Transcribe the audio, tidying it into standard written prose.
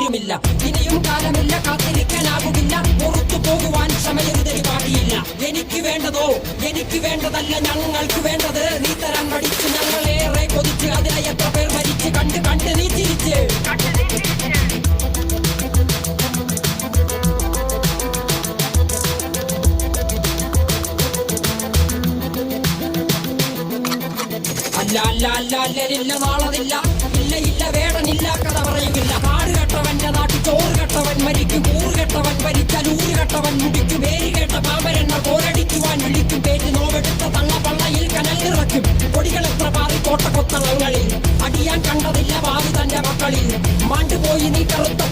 ില്ല ഇനിയും കാലമില്ല, കാത്തിരിക്കാനാകുകില്ല, പുറത്തു പോകുവാൻ ക്ഷമയെഴുതരി പാടിയില്ല. എനിക്ക് വേണ്ടതോ എനിക്ക് വേണ്ടതല്ല, ഞങ്ങൾക്ക് വേണ്ടത് നീ തരാൻ പഠിച്ച്. ഞങ്ങളേറെ കൊതിച്ച് അതിനെ എത്ര പേർ മരിച്ച് കണ്ട് കണ്ട് നീ ചിരിച്ച്. അല്ല അല്ല അല്ല അല്ലരില്ല നാളതില്ല, ഇല്ല ഇല്ല വേടനില്ല, കഥ പറയുകില്ല. കാട് കെട്ടവന്റെ നാട്ടിൽ ചോറ് കെട്ടവൻ മരിക്കും, കൂറ് കെട്ടവൻ ഭരിച്ചാൽ ഊര് കെട്ടവൻ മുടിക്കും. പേര് കേട്ട പാമ്പരെണ്ണ പോരടിക്കുവാൻ വിളിക്കും, പേര് നോവെടുത്ത തള്ള പള്ളയിൽ കനൽ നിറയ്ക്കും. കൊടികൾ എത്ര പാറി കോട്ടക്കൊത്തളങ്ങളിൽ അടിയാൻ കണ്ടതില്ല ഭാവി തന്റെ മക്കളിൽ. മാണ്ടുപോയി നീ കറുത്ത